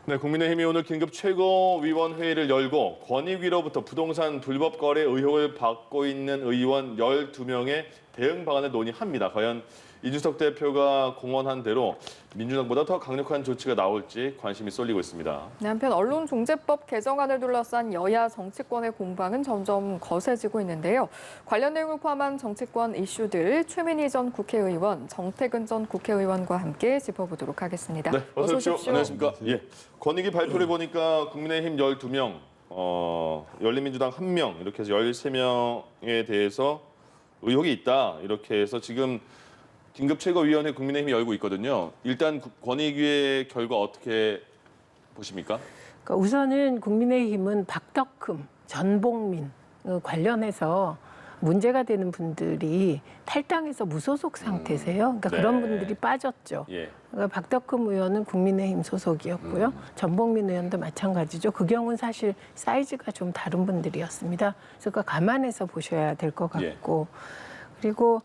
네, 국민의힘이 오늘 긴급 최고위원회의를 열고 권익위로부터 부동산 불법 거래 의혹을 받고 있는 의원 12명의 대응 방안을 논의합니다. 과연 이준석 대표가 공언한 대로 민주당보다 더 강력한 조치가 나올지 관심이 쏠리고 있습니다. 네, 한편 언론중재법 개정안을 둘러싼 여야 정치권의 공방은 점점 거세지고 있는데요. 관련 내용을 포함한 정치권 이슈들 최민희 전 국회의원, 정태근 전 국회의원과 함께 짚어보도록 하겠습니다. 네, 어서 오십시오. 안녕하십니까. 네. 예, 권익위 발표를 보니까 국민의힘 12명, 열린민주당 1명, 이렇게 해서 13명에 대해서 의혹이 있다. 이렇게 해서 지금 긴급 최고위원회 국민의힘이 열고 있거든요. 일단 권익위의 결과 어떻게 보십니까? 그러니까 우선은 국민의힘은 박덕흠, 전복민 관련해서 문제가 되는 분들이 탈당해서 무소속 상태세요. 그러니까 네. 그런 분들이 빠졌죠. 예. 그러니까 박덕흠 의원은 국민의힘 소속이었고요. 전복민 의원도 마찬가지죠. 그 경우는 사실 사이즈가 좀 다른 분들이었습니다. 그래서 그거 감안해서 보셔야 될 것 같고. 그리고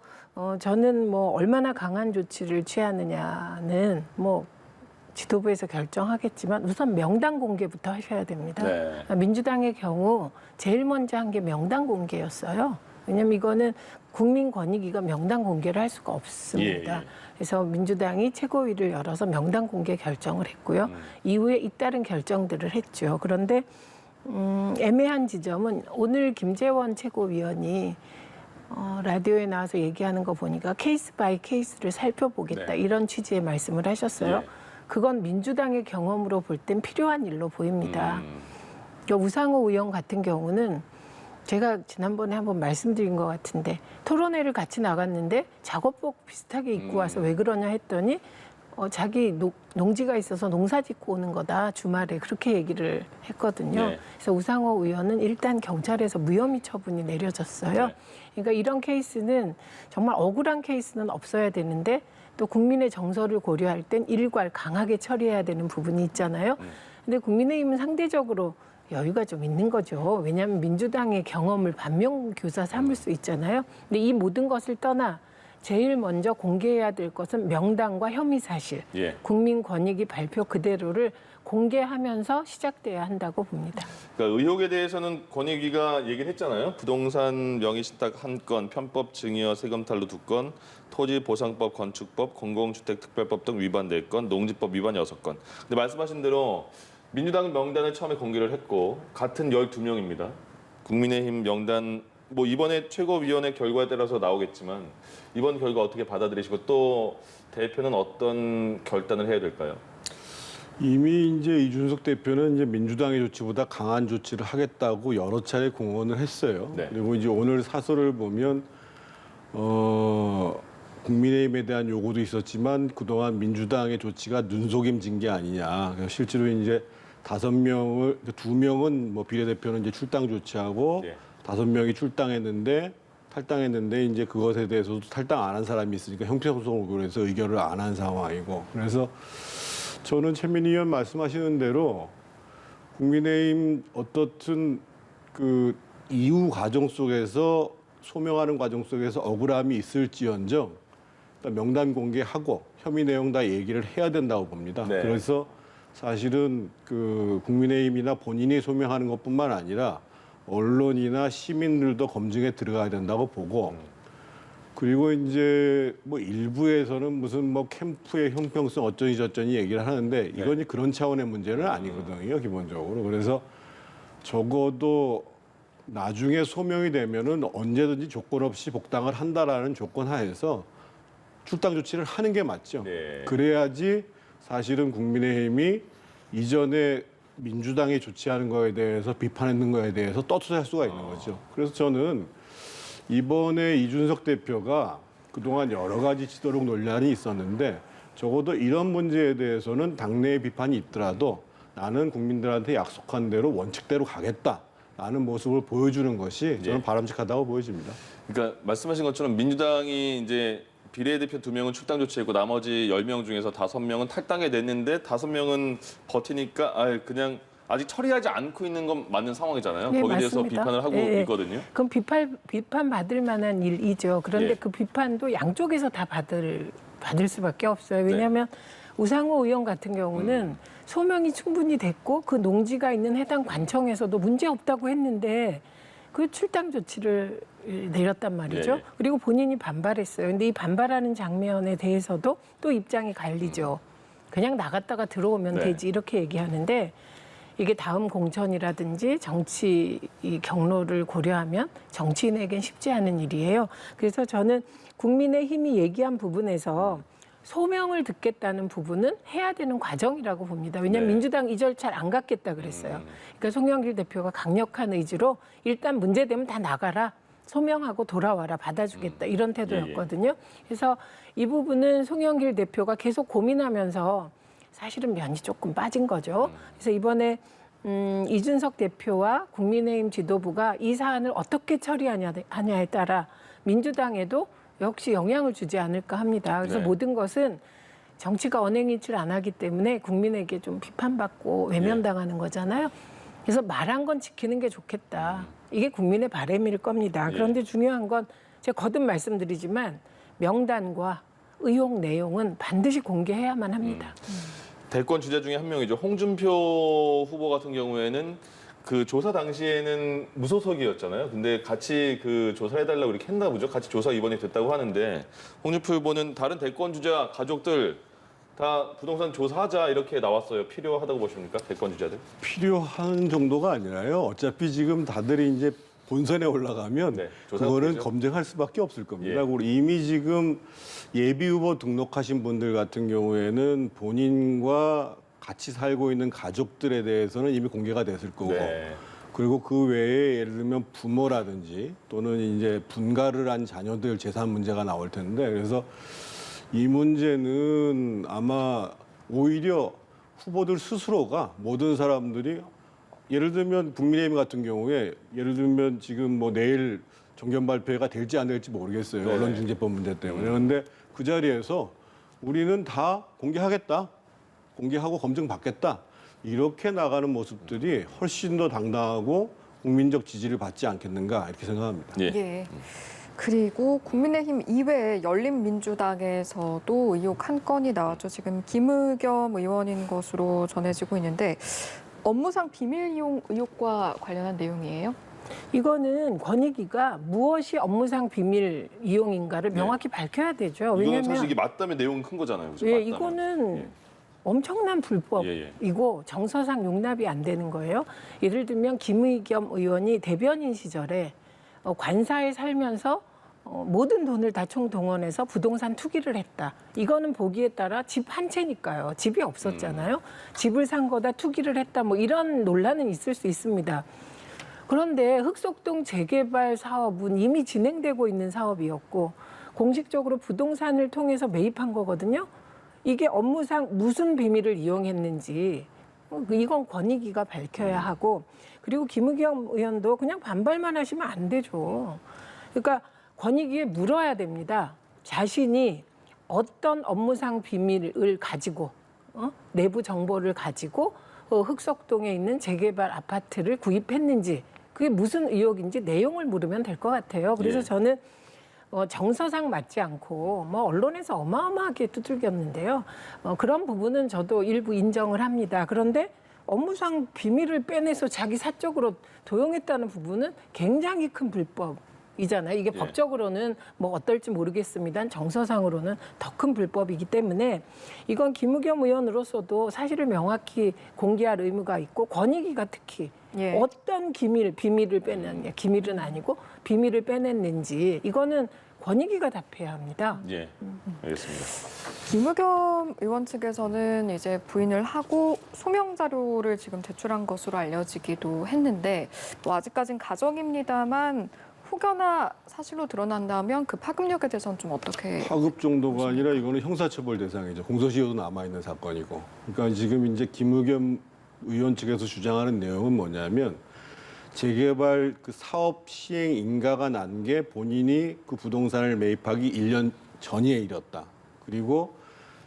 저는 뭐 얼마나 강한 조치를 취하느냐는 뭐 지도부에서 결정하겠지만 우선 명단 공개부터 하셔야 됩니다. 네. 민주당의 경우 제일 먼저 한 게 명단 공개였어요. 왜냐하면 이거는 국민권익위가 명단 공개를 할 수가 없습니다. 예. 그래서 민주당이 최고위를 열어서 명단 공개 결정을 했고요. 이후에 잇따른 결정들을 했죠. 그런데 애매한 지점은 오늘 김재원 최고위원이 라디오에 나와서 얘기하는 거 보니까 케이스 바이 케이스를 살펴보겠다 네. 이런 취지의 말씀을 하셨어요. 예. 그건 민주당의 경험으로 볼 땐 필요한 일로 보입니다. 그러니까 우상호 의원 같은 경우는 제가 지난번에 한번 말씀드린 것 같은데 토론회를 같이 나갔는데 작업복 비슷하게 입고 와서 왜 그러냐 했더니 자기 농지가 있어서 농사 짓고 오는 거다 주말에 그렇게 얘기를 했거든요. 네. 그래서 우상호 의원은 일단 경찰에서 무혐의 처분이 내려졌어요. 네. 그러니까 이런 케이스는 정말 억울한 케이스는 없어야 되는데 또 국민의 정서를 고려할 땐 일괄 강하게 처리해야 되는 부분이 있잖아요. 근데 국민의힘은 상대적으로 여유가 좀 있는 거죠. 왜냐하면 민주당의 경험을 반면교사 삼을 수 있잖아요. 근데 이 모든 것을 떠나 제일 먼저 공개해야 될 것은 명단과 혐의 사실, 예. 국민권익위 발표 그대로를 공개하면서 시작돼야 한다고 봅니다. 그러니까 의혹에 대해서는 권익위가 얘기를 했잖아요. 부동산 명의신탁 1건, 편법 증여 세금 탈루 2건, 토지보상법, 건축법, 공공주택특별법 등 위반 4건, 농지법 위반 6건. 근데 말씀하신 대로 민주당 명단을 처음에 공개를 했고 같은 12명입니다. 국민의힘 명단 뭐 이번에 최고위원회 결과에 따라서 나오겠지만 이번 결과 어떻게 받아들이시고 또 대표는 어떤 결단을 해야 될까요? 이미 이제 이준석 대표는 이제 민주당의 조치보다 강한 조치를 하겠다고 여러 차례 공언을 했어요. 네. 그리고 이제 오늘 사설을 보면 국민의힘에 대한 요구도 있었지만 그동안 민주당의 조치가 눈속임진 게 아니냐. 실제로 이제 5명을 2명은 뭐 비례대표는 이제 출당 조치하고 네. 5명이 탈당했는데 이제 그것에 대해서도 탈당 안 한 사람이 있으니까 형평성을 고려해서 의결을 안 한 상황이고 그래서 저는 최민희 의원 말씀하시는 대로 국민의힘 어떻든 그 이후 과정 속에서 소명하는 과정 속에서 억울함이 있을지언정 일단 명단 공개하고 혐의 내용 다 얘기를 해야 된다고 봅니다. 네. 그래서 사실은 그 국민의힘이나 본인이 소명하는 것뿐만 아니라 언론이나 시민들도 검증에 들어가야 된다고 보고 그리고 이제 뭐 일부에서는 무슨 뭐 캠프의 형평성 어쩌니 저쩌니 얘기를 하는데 이건 그런 차원의 문제는 아니거든요, 기본적으로. 그래서 적어도 나중에 소명이 되면은 언제든지 조건 없이 복당을 한다라는 조건 하에서 출당 조치를 하는 게 맞죠. 네. 그래야지 사실은 국민의힘이 이전에 민주당이 조치하는 거에 대해서 비판했는 거에 대해서 떳떳할 수가 있는 거죠. 그래서 저는 이번에 이준석 대표가 그동안 여러 가지 지도록 논란이 있었는데 적어도 이런 문제에 대해서는 당내의 비판이 있더라도 나는 국민들한테 약속한 대로 원칙대로 가겠다라는 모습을 보여주는 것이 저는 바람직하다고 보여집니다. 그러니까 말씀하신 것처럼 민주당이 이제 비례대표 2명은 출당 조치했고 나머지 10명 중에서 5명은 탈당해 냈는데 5명은 버티니까 그냥 아직 처리하지 않고 있는 건 맞는 상황이잖아요. 네, 거기에 대해서 맞습니다. 비판을 하고 예, 예. 있거든요. 그럼 비판 받을 만한 일이죠. 그런데 예. 그 비판도 양쪽에서 다 받을 수밖에 없어요. 왜냐하면 우상호 의원 같은 경우는 소명이 충분히 됐고 그 농지가 있는 해당 관청에서도 문제 없다고 했는데 그 출당 조치를 내렸단 말이죠. 네. 그리고 본인이 반발했어요. 근데 이 반발하는 장면에 대해서도 또 입장이 갈리죠. 그냥 나갔다가 들어오면 네. 되지 이렇게 얘기하는데 이게 다음 공천이라든지 정치 이 경로를 고려하면 정치인에겐 쉽지 않은 일이에요. 그래서 저는 국민의힘이 얘기한 부분에서 소명을 듣겠다는 부분은 해야 되는 과정이라고 봅니다. 왜냐하면 네. 민주당 이 절차를 안 갖겠다 그랬어요. 그러니까 송영길 대표가 강력한 의지로 일단 문제되면 다 나가라. 소명하고 돌아와라. 받아주겠다. 이런 태도였거든요. 그래서 이 부분은 송영길 대표가 계속 고민하면서 사실은 면이 조금 빠진 거죠. 그래서 이번에 이준석 대표와 국민의힘 지도부가 이 사안을 어떻게 처리하냐에 따라 민주당에도 역시 영향을 주지 않을까 합니다. 그래서 네. 모든 것은 정치가 언행일치를 안 하기 때문에 국민에게 좀 비판받고 외면당하는 거잖아요. 그래서 말한 건 지키는 게 좋겠다. 이게 국민의 바람일 겁니다. 그런데 중요한 건 제가 거듭 말씀드리지만 명단과 의혹 내용은 반드시 공개해야만 합니다. 대권 주자 중에 한 명이죠. 홍준표 후보 같은 경우에는 그 조사 당시에는 무소속이었잖아요. 근데 같이 그 조사해달라고 이렇게 했나 보죠. 같이 조사 이번에 됐다고 하는데 홍준표 후보는 다른 대권 주자 가족들 다 부동산 조사하자 이렇게 나왔어요. 필요하다고 보십니까? 대권 주자들? 필요한 정도가 아니라요. 어차피 지금 다들 이제 본선에 올라가면 네, 조사가 그거는 되죠. 검증할 수밖에 없을 겁니다. 예. 그리고 이미 지금 예비 후보 등록하신 분들 같은 경우에는 본인과 같이 살고 있는 가족들에 대해서는 이미 공개가 됐을 거고 네. 그리고 그 외에 예를 들면 부모라든지 또는 이제 분가를 한 자녀들 재산 문제가 나올 텐데 그래서 이 문제는 아마 오히려 후보들 스스로가 모든 사람들이 예를 들면 국민의힘 같은 경우에 예를 들면 지금 뭐 내일 정견 발표가 될지 안 될지 모르겠어요. 네. 언론중재법 문제 때문에. 그런데 그 자리에서 우리는 다 공개하겠다. 공개하고 검증받겠다. 이렇게 나가는 모습들이 훨씬 더 당당하고 국민적 지지를 받지 않겠는가 이렇게 생각합니다. 예. 예. 그리고 국민의힘 이외에 열린민주당에서도 의혹 한 건이 나왔죠. 지금 김의겸 의원인 것으로 전해지고 있는데 업무상 비밀 이용 의혹과 관련한 내용이에요? 이거는 권익위가 무엇이 업무상 비밀 이용인가를 명확히 밝혀야 되죠. 이거는 왜냐하면 사실 이게 맞다면 내용은 큰 거잖아요. 그죠? 예, 맞다면. 이거는 예. 엄청난 불법이고 예, 정서상 용납이 안 되는 거예요. 예를 들면 김의겸 의원이 대변인 시절에 관사에 살면서 모든 돈을 다 총동원해서 부동산 투기를 했다. 이거는 보기에 따라 집 한 채니까요. 집이 없었잖아요. 집을 산 거다 투기를 했다. 뭐 이런 논란은 있을 수 있습니다. 그런데 흑석동 재개발 사업은 이미 진행되고 있는 사업이었고 공식적으로 부동산을 통해서 매입한 거거든요. 이게 업무상 무슨 비밀을 이용했는지 이건 권익위가 밝혀야 하고 그리고 김의겸 의원도 그냥 반발만 하시면 안 되죠. 그러니까 권익위에 물어야 됩니다. 자신이 어떤 업무상 비밀을 가지고 내부 정보를 가지고 흑석동에 있는 재개발 아파트를 구입했는지 그게 무슨 의혹인지 내용을 물으면 될 것 같아요. 그래서 예. 저는 정서상 맞지 않고 뭐 언론에서 어마어마하게 두들겼는데요. 그런 부분은 저도 일부 인정을 합니다. 그런데 업무상 비밀을 빼내서 자기 사적으로 도용했다는 부분은 굉장히 큰 불법이잖아요. 이게 예. 법적으로는 뭐 어떨지 모르겠습니다. 정서상으로는 더 큰 불법이기 때문에 이건 김의겸 의원으로서도 사실을 명확히 공개할 의무가 있고 권익위가 특히 예. 어떤 비밀을 빼냈냐, 기밀은 아니고 비밀을 빼냈는지 이거는 권익위가 답해야 합니다. 예. 알겠습니다. 김의겸 의원 측에서는 이제 부인을 하고 소명 자료를 지금 제출한 것으로 알려지기도 했는데 뭐 아직까진 가정입니다만 혹여나 사실로 드러난다면 그 파급력에 대해서는 좀 어떻게 파급 정도가 아니라 이거는 형사처벌 대상이죠. 공소시효도 남아있는 사건이고. 그러니까 지금 이제 김의겸 의원 측에서 주장하는 내용은 뭐냐면 재개발 그 사업 시행 인가가 난 게 본인이 그 부동산을 매입하기 1년 전에 이뤘다. 그리고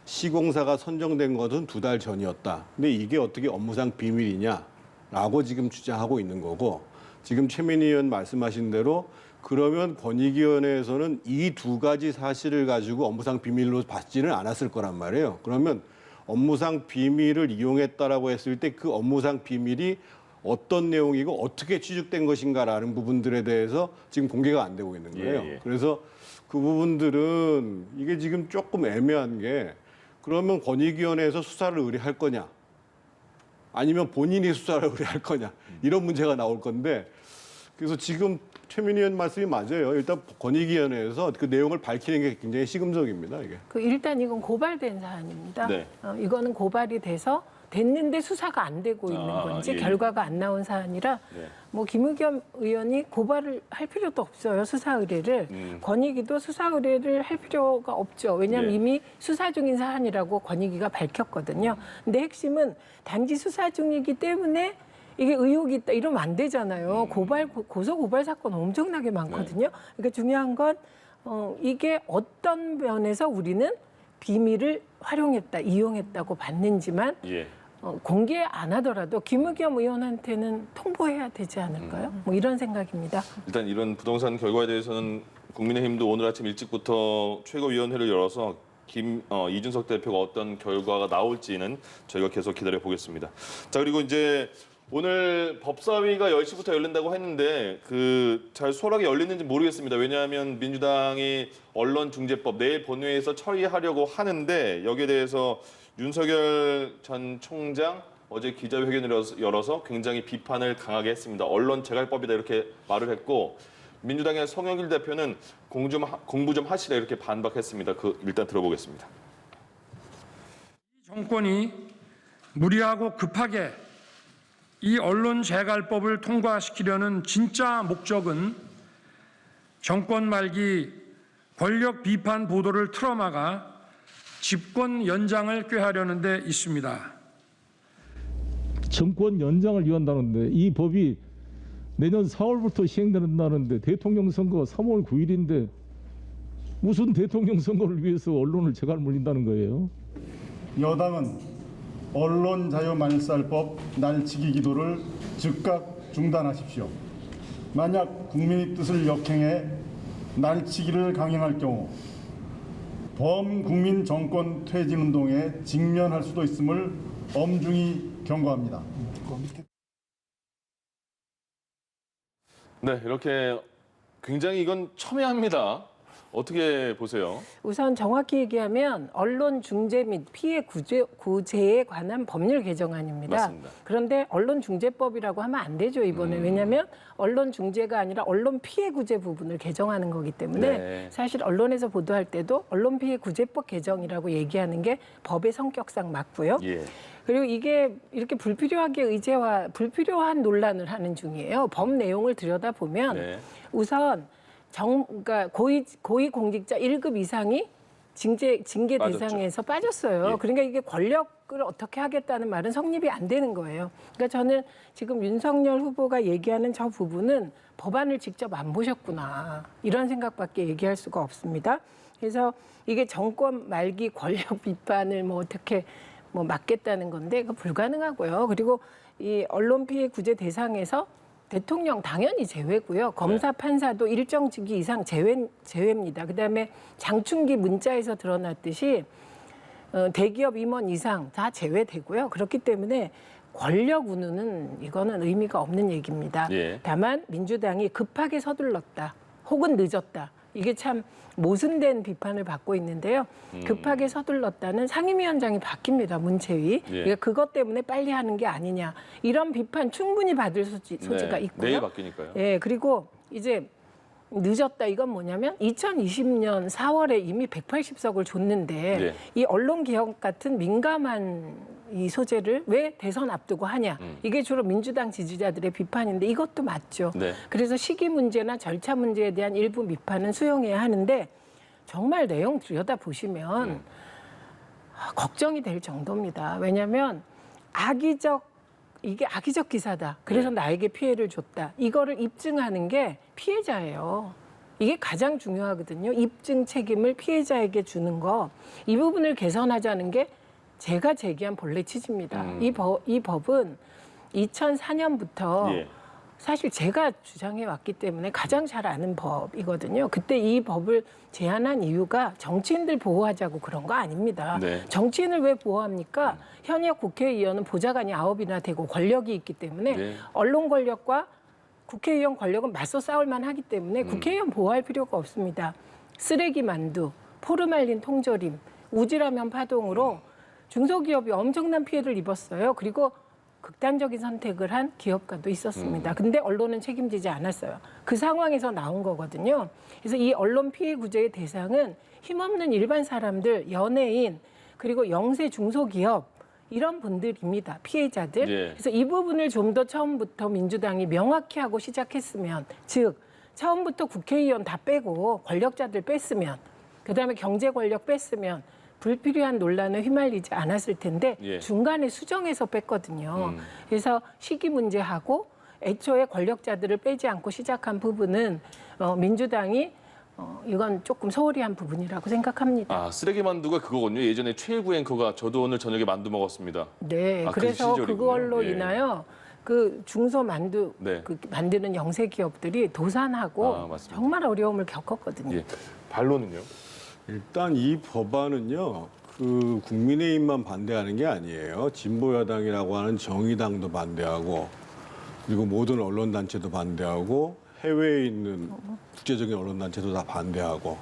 시공사가 선정된 것은 2달 전이었다. 근데 이게 어떻게 업무상 비밀이냐라고 지금 주장하고 있는 거고 지금 최민희 의원 말씀하신 대로 그러면 권익위원회에서는 이 두 가지 사실을 가지고 업무상 비밀로 받지는 않았을 거란 말이에요. 그러면 업무상 비밀을 이용했다라고 했을 때 그 업무상 비밀이 어떤 내용이고 어떻게 취득된 것인가라는 부분들에 대해서 지금 공개가 안 되고 있는 거예요. 예. 그래서 그 부분들은 이게 지금 조금 애매한 게 그러면 권익위원회에서 수사를 의뢰할 거냐 아니면 본인이 수사를 의뢰할 거냐 이런 문제가 나올 건데 그래서 지금 최민희 의원 말씀이 맞아요. 일단 권익위원회에서 그 내용을 밝히는 게 굉장히 시금석입니다. 이게. 일단 이건 고발된 사안입니다. 네. 이거는 고발이 돼서 됐는데 수사가 안 되고 있는 건지 예. 결과가 안 나온 사안이라 네. 뭐 김의겸 의원이 고발을 할 필요도 없어요. 수사 의뢰를. 권익위도 수사 의뢰를 할 필요가 없죠. 왜냐하면 네. 이미 수사 중인 사안이라고 권익위가 밝혔거든요. 근데 핵심은 단지 수사 중이기 때문에 이게 의혹이 있다 이러면 안 되잖아요. 고소 고발 사건 엄청나게 많거든요. 그러니까 중요한 건 이게 어떤 면에서 우리는 비밀을 활용했다, 이용했다고 봤는지만 예. 공개 안 하더라도 김의겸 의원한테는 통보해야 되지 않을까요? 뭐 이런 생각입니다. 일단 이런 부동산 결과에 대해서는 국민의힘도 오늘 아침 일찍부터 최고위원회를 열어서 이준석 대표가 어떤 결과가 나올지는 저희가 계속 기다려 보겠습니다. 자, 그리고 이제 오늘 법사위가 10시부터 열린다고 했는데 잘 수월하게 열리는지 모르겠습니다. 왜냐하면 민주당이 언론중재법 내일 본회의에서 처리하려고 하는데 여기에 대해서 윤석열 전 총장 어제 기자회견을 열어서 굉장히 비판을 강하게 했습니다. 언론 재갈법이다 이렇게 말을 했고 민주당의 송영길 대표는 공부 좀 하시라 이렇게 반박했습니다. 일단 들어보겠습니다. 이 정권이 무리하고 급하게 이 언론 재갈법을 통과시키려는 진짜 목적은 정권 말기 권력 비판 보도를 틀어막아 집권 연장을 꾀하려는 데 있습니다. 정권 연장을 위한다는데 이 법이 내년 4월부터 시행된다는데 대통령 선거 3월 9일인데 무슨 대통령 선거를 위해서 언론을 재갈 물린다는 거예요? 여당은 언론자유만일살법 날치기 기도를 즉각 중단하십시오. 만약 국민의 뜻을 역행해 날치기를 강행할 경우 범국민 정권 퇴진운동에 직면할 수도 있음을 엄중히 경고합니다. 네, 이렇게 굉장히 이건 첨예합니다. 어떻게 보세요? 우선 정확히 얘기하면 언론 중재 및 피해 구제에 관한 법률 개정안입니다. 맞습니다. 그런데 언론 중재법이라고 하면 안 되죠, 이번에. 왜냐하면 언론 중재가 아니라 언론 피해 구제 부분을 개정하는 거기 때문에 네. 사실 언론에서 보도할 때도 언론 피해 구제법 개정이라고 얘기하는 게 법의 성격상 맞고요. 예. 그리고 이게 이렇게 불필요한 논란을 하는 중이에요. 법 내용을 들여다보면 네. 우선 그러니까 고위공직자 1급 이상이 징계 빠졌죠. 대상에서 빠졌어요. 예. 그러니까 이게 권력을 어떻게 하겠다는 말은 성립이 안 되는 거예요. 그러니까 저는 지금 윤석열 후보가 얘기하는 저 부분은 법안을 직접 안 보셨구나 이런 생각밖에 얘기할 수가 없습니다. 그래서 이게 정권 말기 권력 비판을 어떻게 막겠다는 건데 그거 불가능하고요. 그리고 이 언론 피해 구제 대상에서 대통령 당연히 제외고요. 검사, 판사도 일정 직위 이상 제외입니다. 그다음에 장충기 문자에서 드러났듯이 대기업 임원 이상 다 제외되고요. 그렇기 때문에 권력 운운은 이거는 의미가 없는 얘기입니다. 예. 다만 민주당이 급하게 서둘렀다 혹은 늦었다. 이게 참 모순된 비판을 받고 있는데요. 급하게 서둘렀다는 상임위원장이 바뀝니다. 문체위. 예. 그러니까 그것 때문에 빨리 하는 게 아니냐. 이런 비판 충분히 받을 소지가 네. 있고요. 내일 바뀌니까요. 예, 그리고 이제 늦었다 이건 뭐냐면 2020년 4월에 이미 180석을 줬는데 네. 이 언론 개혁 같은 민감한 이 소재를 왜 대선 앞두고 하냐. 이게 주로 민주당 지지자들의 비판인데 이것도 맞죠. 네. 그래서 시기 문제나 절차 문제에 대한 일부 비판은 수용해야 하는데 정말 내용 들여다보시면 걱정이 될 정도입니다. 왜냐하면 이게 악의적 기사다. 그래서 네. 나에게 피해를 줬다. 이거를 입증하는 게 피해자예요. 이게 가장 중요하거든요. 입증 책임을 피해자에게 주는 거. 이 부분을 개선하자는 게 제가 제기한 본래 취지입니다. 이 법은 2004년부터 예. 사실 제가 주장해 왔기 때문에 가장 잘 아는 법이거든요. 그때 이 법을 제안한 이유가 정치인들 보호하자고 그런 거 아닙니다. 네. 정치인을 왜 보호합니까? 현역 국회의원은 보좌관이 9이나 되고 권력이 있기 때문에 네. 언론 권력과 국회의원 권력은 맞서 싸울 만하기 때문에 국회의원 보호할 필요가 없습니다. 쓰레기 만두, 포르말린 통조림, 우지라면 파동으로 중소기업이 엄청난 피해를 입었어요. 그리고 극단적인 선택을 한 기업가도 있었습니다. 근데 언론은 책임지지 않았어요. 그 상황에서 나온 거거든요. 그래서 이 언론 피해 구제의 대상은 힘없는 일반 사람들, 연예인, 그리고 영세 중소기업 이런 분들입니다. 피해자들. 예. 그래서 이 부분을 좀 더 처음부터 민주당이 명확히 하고 시작했으면, 즉 처음부터 국회의원 다 빼고 권력자들 뺐으면, 그다음에 경제 권력 뺐으면 불필요한 논란에 휘말리지 않았을 텐데 예. 중간에 수정해서 뺐거든요. 그래서 시기 문제하고 애초에 권력자들을 빼지 않고 시작한 부분은 민주당이 이건 조금 소홀히 한 부분이라고 생각합니다. 아, 쓰레기 만두가 그거군요. 예전에 최일구 앵커가 저도 오늘 저녁에 만두 먹었습니다. 네, 아, 그 그래서 시절이군요. 그걸로 예. 인하여 그 중소 만두 네. 그 만드는 영세 기업들이 도산하고 아, 맞습니다. 정말 어려움을 겪었거든요. 예. 반론은요? 일단 이 법안은요, 그 국민의힘만 반대하는 게 아니에요. 진보여당이라고 하는 정의당도 반대하고, 그리고 모든 언론단체도 반대하고, 해외에 있는 국제적인 언론단체도 다 반대하고.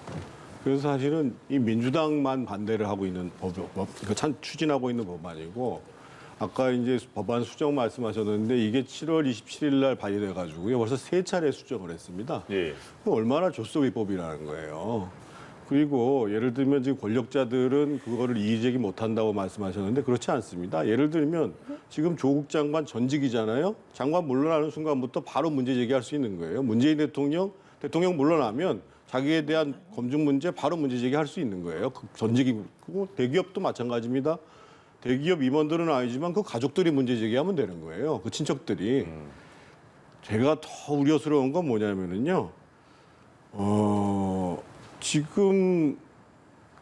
그래서 사실은 이 민주당만 반대를 하고 있는 참 추진하고 있는 법안이고, 아까 이제 법안 수정 말씀하셨는데 이게 7월 27일 날 발의돼 가지고요. 벌써 3차례 수정을 했습니다. 예. 그럼 얼마나 조소위법이라는 거예요. 그리고 예를 들면 지금 권력자들은 그거를 이의제기 못한다고 말씀하셨는데 그렇지 않습니다. 예를 들면 지금 조국 장관 전직이잖아요. 장관 물러나는 순간부터 바로 문제 제기할 수 있는 거예요. 문재인 대통령 물러나면 자기에 대한 검증 문제 바로 문제 제기할 수 있는 거예요. 그 전직이. 그리고 대기업도 마찬가지입니다. 대기업 임원들은 아니지만 그 가족들이 문제 제기하면 되는 거예요. 그 친척들이. 제가 더 우려스러운 건 뭐냐면은요. 지금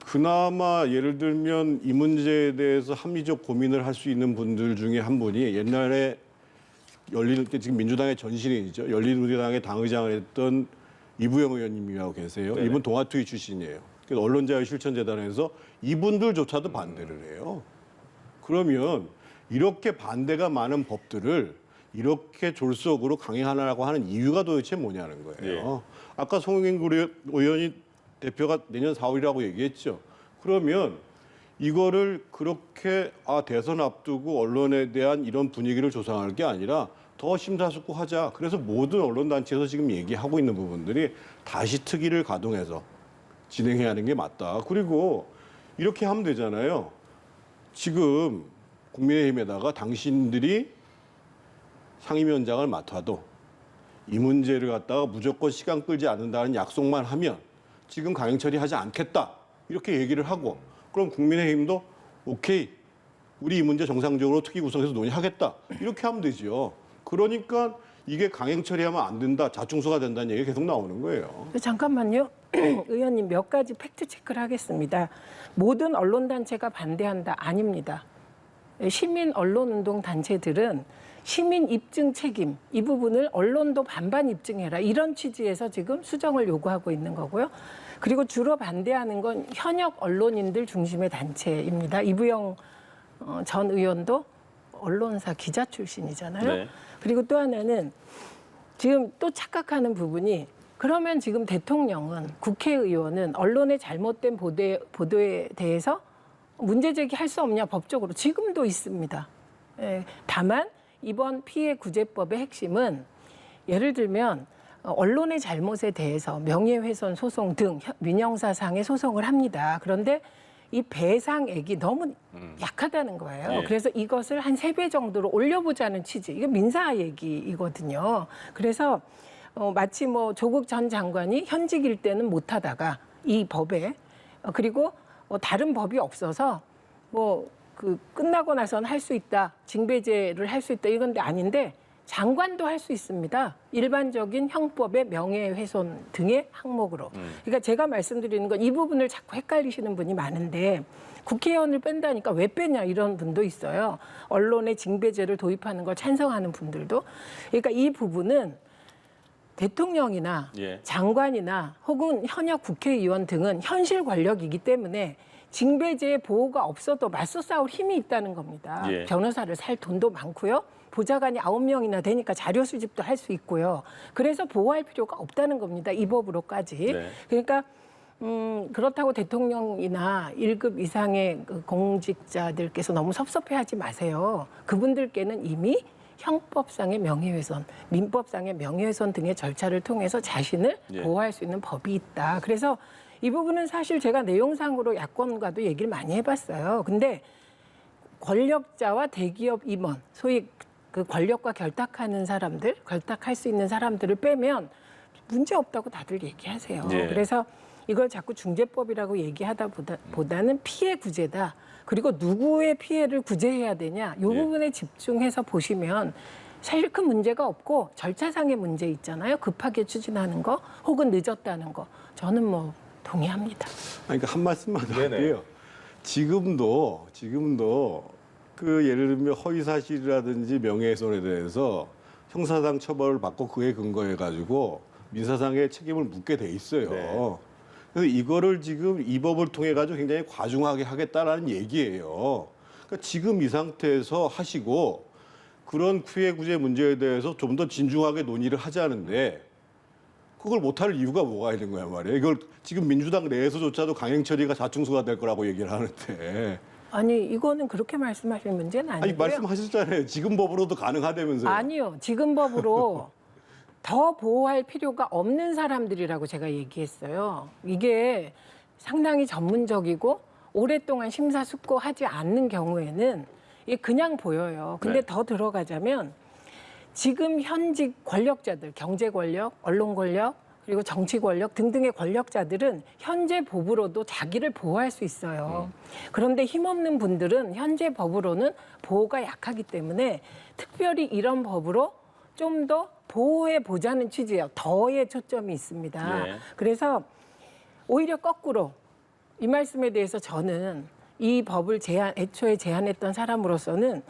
그나마 예를 들면 이 문제에 대해서 합리적 고민을 할 수 있는 분들 중에 한 분이 옛날에 지금 민주당의 전신인이죠. 열린우리당의 당의장을 했던 이부영 의원님이라고 계세요. 네네. 이분 동아투이 출신이에요. 그래서 언론자유실천재단에서 이분들조차도 반대를 해요. 그러면 이렇게 반대가 많은 법들을 이렇게 졸속으로 강행하라고 하는 이유가 도대체 뭐냐는 거예요. 아까 송영길 의원이 대표가 내년 4월이라고 얘기했죠. 그러면 이거를 그렇게 대선 앞두고 언론에 대한 이런 분위기를 조성할 게 아니라 더 심사숙고하자. 그래서 모든 언론단체에서 지금 얘기하고 있는 부분들이 다시 특위를 가동해서 진행해야 하는 게 맞다. 그리고 이렇게 하면 되잖아요. 지금 국민의힘에다가 당신들이 상임위원장을 맡아도 이 문제를 갖다가 무조건 시간 끌지 않는다는 약속만 하면 지금 강행 처리하지 않겠다 이렇게 얘기를 하고 그럼 국민의힘도 오케이 우리 이 문제 정상적으로 특위 구성해서 논의하겠다 이렇게 하면 되죠. 그러니까 이게 강행 처리하면 안 된다 자충수가 된다는 얘기가 계속 나오는 거예요. 잠깐만요. 의원님 몇 가지 팩트 체크를 하겠습니다. 모든 언론단체가 반대한다 아닙니다. 시민 언론운동 단체들은 시민 입증 책임 이 부분을 언론도 반반 입증해라 이런 취지에서 지금 수정을 요구하고 있는 거고요. 그리고 주로 반대하는 건 현역 언론인들 중심의 단체입니다. 이부영 전 의원도 언론사 기자 출신이잖아요. 네. 그리고 또 하나는 지금 또 착각하는 부분이 그러면 지금 대통령은 국회의원은 언론의 잘못된 보도에 대해서 문제 제기할 수 없냐 법적으로 지금도 있습니다. 다만 이번 피해 구제법의 핵심은 예를 들면 언론의 잘못에 대해서 명예훼손 소송 등 민형사상의 소송을 합니다. 그런데 이 배상액이 너무 약하다는 거예요. 예. 그래서 이것을 한 3배 정도로 올려보자는 취지. 이게 민사 얘기이거든요. 그래서 마치 뭐 조국 전 장관이 현직일 때는 못하다가 이 법에 그리고 다른 법이 없어서 그 끝나고 나서는 할 수 있다. 징배제를 할 수 있다. 이건 아닌데 장관도 할 수 있습니다. 일반적인 형법의 명예훼손 등의 항목으로. 그러니까 제가 말씀드리는 건 이 부분을 자꾸 헷갈리시는 분이 많은데 국회의원을 뺀다니까 왜 빼냐 이런 분도 있어요. 언론의 징배제를 도입하는 걸 찬성하는 분들도. 그러니까 이 부분은 대통령이나 예. 장관이나 혹은 현역 국회의원 등은 현실 권력이기 때문에 징배제의 보호가 없어도 맞서 싸울 힘이 있다는 겁니다. 예. 변호사를 살 돈도 많고요. 보좌관이 9명이나 되니까 자료 수집도 할 수 있고요. 그래서 보호할 필요가 없다는 겁니다. 이 법으로까지. 네. 그러니까 그렇다고 대통령이나 1급 이상의 그 공직자들께서 너무 섭섭해하지 마세요. 그분들께는 이미 형법상의 명예훼손, 민법상의 명예훼손 등의 절차를 통해서 자신을 예. 보호할 수 있는 법이 있다. 그래서 이 부분은 사실 제가 내용상으로 야권과도 얘기를 많이 해봤어요. 근데 권력자와 대기업 임원, 소위 그 권력과 결탁하는 사람들, 결탁할 수 있는 사람들을 빼면 문제 없다고 다들 얘기하세요. 예. 그래서 이걸 자꾸 중재법이라고 얘기하다 보다는 피해 구제다. 그리고 누구의 피해를 구제해야 되냐. 이 예. 부분에 집중해서 보시면 사실 큰 문제가 없고 절차상의 문제 있잖아요. 급하게 추진하는 거 혹은 늦었다는 거. 저는 뭐 동의합니다. 그러니까 한 말씀만 더 네네. 할게요. 지금도 그 예를 들면 허위 사실이라든지 명예훼손에 대해서 형사상 처벌을 받고 그에 근거해 가지고 민사상의 책임을 묻게 돼 있어요. 네. 그래서 이거를 지금 이 법을 통해 가지고 굉장히 과중하게 하겠다라는 얘기예요. 그러니까 지금 이 상태에서 하시고 그런 피해 구제 문제에 대해서 좀 더 진중하게 논의를 하자는데 그걸 못할 이유가 뭐가 있는 거야 말이에요. 이걸 지금 민주당 내에서조차도 강행 처리가 자충수가 될 거라고 얘기를 하는데. 아니 이거는 그렇게 말씀하시는 문제는 아니고요. 아니 말씀하셨잖아요. 지금 법으로도 가능하다면서요. 아니요. 지금 법으로 더 보호할 필요가 없는 사람들이라고 제가 얘기했어요. 이게 상당히 전문적이고 오랫동안 심사숙고하지 않는 경우에는 이게 그냥 보여요. 근데 네. 더 들어가자면 지금 현직 권력자들, 경제 권력, 언론 권력, 그리고 정치 권력 등등의 권력자들은 현재 법으로도 자기를 보호할 수 있어요. 그런데 힘없는 분들은 현재 법으로는 보호가 약하기 때문에 특별히 이런 법으로 좀 더 보호해 보자는 취지예요. 더의 초점이 있습니다. 예. 그래서 오히려 거꾸로 이 말씀에 대해서 저는 이 법을 애초에 제안했던 사람으로서는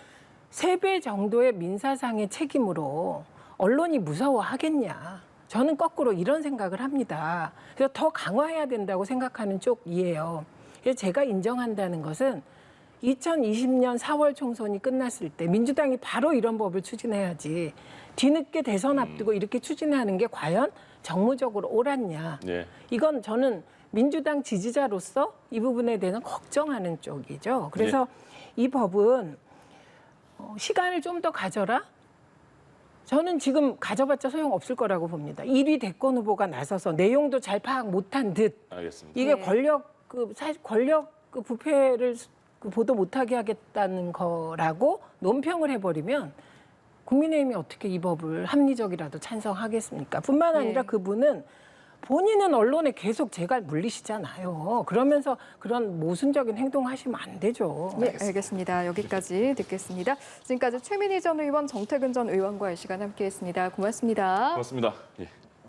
3배 정도의 민사상의 책임으로 언론이 무서워하겠냐. 저는 거꾸로 이런 생각을 합니다. 그래서 더 강화해야 된다고 생각하는 쪽이에요. 그래서 제가 인정한다는 것은 2020년 4월 총선이 끝났을 때 민주당이 바로 이런 법을 추진해야지 뒤늦게 대선 앞두고 이렇게 추진하는 게 과연 정무적으로 옳았냐. 예. 이건 저는 민주당 지지자로서 이 부분에 대해서 걱정하는 쪽이죠. 그래서 이 법은 시간을 좀 더 가져라. 저는 지금 가져봤자 소용없을 거라고 봅니다. 1위 대권 후보가 나서서 내용도 잘 파악 못한 듯 알겠습니다. 이게 네. 권력 부패를 보도 못하게 하겠다는 거라고 논평을 해버리면 국민의힘이 어떻게 이 법을 합리적이라도 찬성하겠습니까? 뿐만 아니라 네. 그분은 본인은 언론에 계속 재갈 물리시잖아요. 그러면서 그런 모순적인 행동하시면 안 되죠. 네, 알겠습니다. 여기까지 듣겠습니다. 지금까지 최민희 전 의원, 정태근 전 의원과의 시간 함께했습니다. 고맙습니다. 고맙습니다. 예.